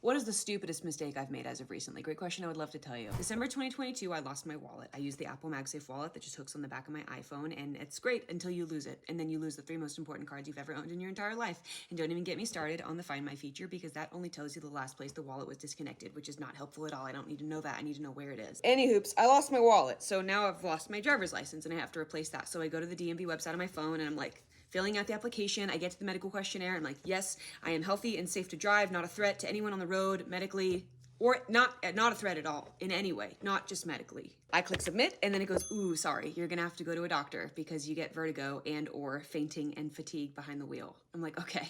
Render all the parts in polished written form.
What is the stupidest mistake I've made as of recently? Great question. I would love to tell you. December 2022, I lost my wallet. I used the Apple MagSafe wallet that just hooks on the back of my iPhone, and it's great until you lose it. And then you lose the 3 most important cards you've ever owned in your entire life. And don't even get me started on the Find My feature, because that only tells you the last place the wallet was disconnected, which is not helpful at all. I don't need to know that. I need to know where it is. Any hoops, I lost my wallet. So now I've lost my driver's license and I have to replace that. So I go to the DMV website on my phone and I'm like, filling out the application, I get to the medical questionnaire. I'm like, yes, I am healthy and safe to drive, not a threat to anyone on the road medically, or not a threat at all in any way, not just medically. I click submit and then it goes, ooh, sorry, you're gonna have to go to a doctor because you get vertigo and or fainting and fatigue behind the wheel. I'm like, okay.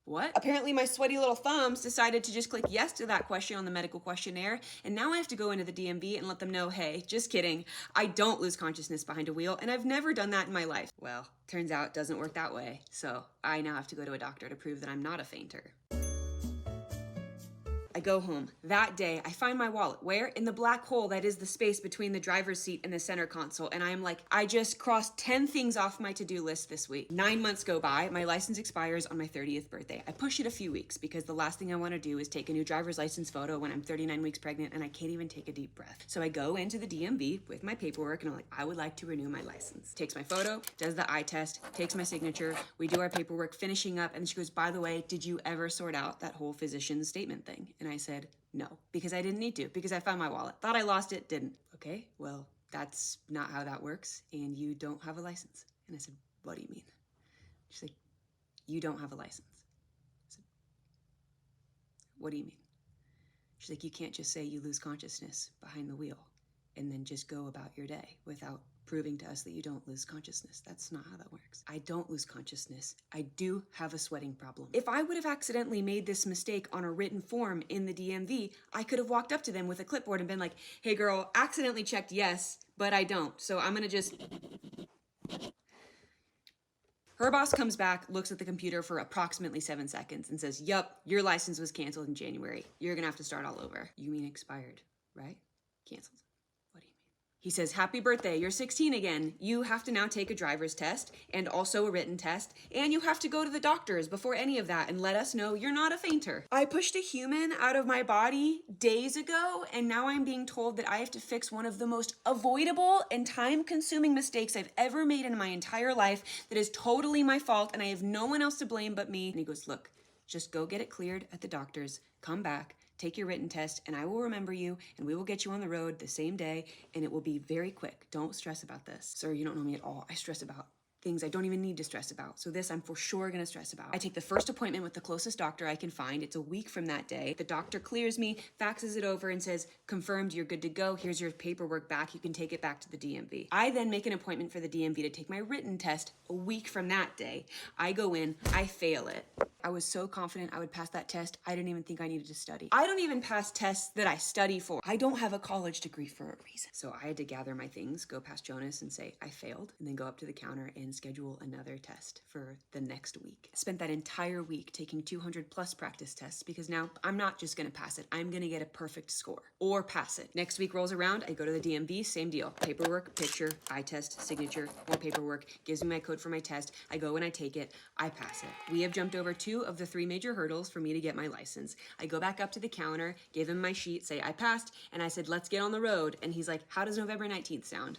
What? Apparently my sweaty little thumbs decided to just click yes to that question on the medical questionnaire, and now I have to go into the DMV and let them know, hey, just kidding, I don't lose consciousness behind a wheel, and I've never done that in my life. Well, turns out it doesn't work that way, so I now have to go to a doctor to prove that I'm not a fainter. I go home. That day, I find my wallet. Where? In the black hole that is the space between the driver's seat and the center console. And I'm like, I just crossed 10 things off my to-do list this week. 9 months go by. My license expires on my 30th birthday. I push it a few weeks because the last thing I want to do is take a new driver's license photo when I'm 39 weeks pregnant and I can't even take a deep breath. So I go into the DMV with my paperwork and I'm like, I would like to renew my license. Takes my photo, does the eye test, takes my signature. We do our paperwork, finishing up. And she goes, by the way, did you ever sort out that whole physician's statement thing? And I said, no, because I didn't need to, because I found my wallet. Thought I lost it, didn't. Okay, well, that's not how that works, and you don't have a license. And I said, what do you mean? She's like, you don't have a license. I said, what do you mean? She's like, you can't just say you lose consciousness behind the wheel and then just go about your day without proving to us that you don't lose consciousness. That's not how that works. I don't lose consciousness. I do have a sweating problem. If I would have accidentally made this mistake on a written form in the DMV, I could have walked up to them with a clipboard and been like, hey girl, accidentally checked yes, but I don't. So I'm gonna just... Her boss comes back, looks at the computer for approximately 7 seconds and says, yup, your license was canceled in January. You're gonna have to start all over. You mean expired, right? Canceled. What do you mean? He says, happy birthday, you're 16 again. You have to now take a driver's test and also a written test, and you have to go to the doctors before any of that and let us know you're not a fainter. I pushed a human out of my body days ago, and now I'm being told that I have to fix one of the most avoidable and time-consuming mistakes I've ever made in my entire life that is totally my fault, and I have no one else to blame but me. And he goes, look, just go get it cleared at the doctor's, come back, take your written test, and I will remember you, and we will get you on the road the same day, and it will be very quick. Don't stress about this. Sir, you don't know me at all. I stress about things I don't even need to stress about. So this I'm for sure gonna stress about. I take the first appointment with the closest doctor I can find. It's a week from that day. The doctor clears me, faxes it over and says, confirmed, you're good to go. Here's your paperwork back. You can take it back to the DMV. I then make an appointment for the DMV to take my written test a week from that day. I go in, I fail it. I was so confident I would pass that test, I didn't even think I needed to study. I don't even pass tests that I study for. I don't have a college degree for a reason. So I had to gather my things, go past Jonas and say, I failed, and then go up to the counter and schedule another test for the next week. I spent that entire week taking 200 plus practice tests because now I'm not just gonna pass it, I'm gonna get a perfect score or pass it. Next week rolls around, I go to the DMV, same deal. Paperwork, picture, eye test, signature, more paperwork, gives me my code for my test. I go and I take it, I pass it. We have jumped over 2 of the 3 major hurdles for me to get my license. I go back up to the counter, give him my sheet, say I passed, and I said, let's get on the road. And he's like, how does November 19th sound?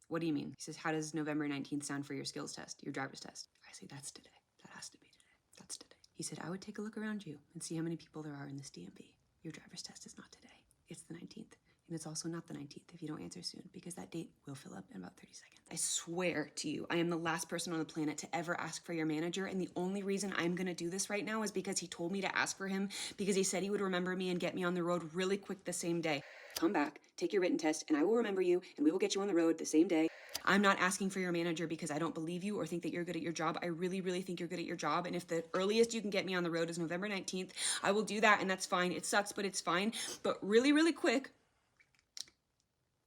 What do you mean? He says, how does November 19th sound for your skills test, your driver's test? I say, that's today. That has to be today. That's today. He said, I would take a look around you and see how many people there are in this DMV. Your driver's test is not today. It's the 19th. And it's also not the 19th if you don't answer soon, because that date will fill up in about 30 seconds. I swear to you, I am the last person on the planet to ever ask for your manager. And the only reason I'm gonna do this right now is because he told me to ask for him, because he said he would remember me and get me on the road really quick the same day. Come back, take your written test, and I will remember you, and we will get you on the road the same day. I'm not asking for your manager because I don't believe you or think that you're good at your job. I really, really think you're good at your job. And if the earliest you can get me on the road is November 19th, I will do that, and that's fine. It sucks, but it's fine. But really, really quick,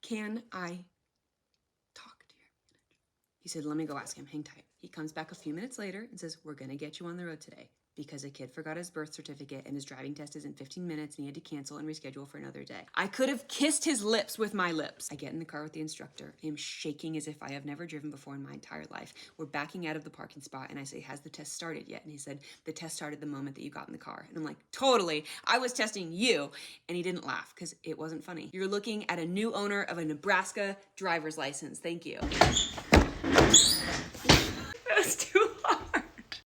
can I talk to your manager? He said, let me go ask him, hang tight. He comes back a few minutes later and says, we're gonna get you on the road today. because a kid forgot his birth certificate and his driving test is in 15 minutes and he had to cancel and reschedule for another day. I could have kissed his lips with my lips. I get in the car with the instructor. I am shaking as if I have never driven before in my entire life. We're backing out of the parking spot and I say, has the test started yet? And he said, the test started the moment that you got in the car. And I'm like, totally. I was testing you. And he didn't laugh because it wasn't funny. You're looking at a new owner of a Nebraska driver's license. Thank you.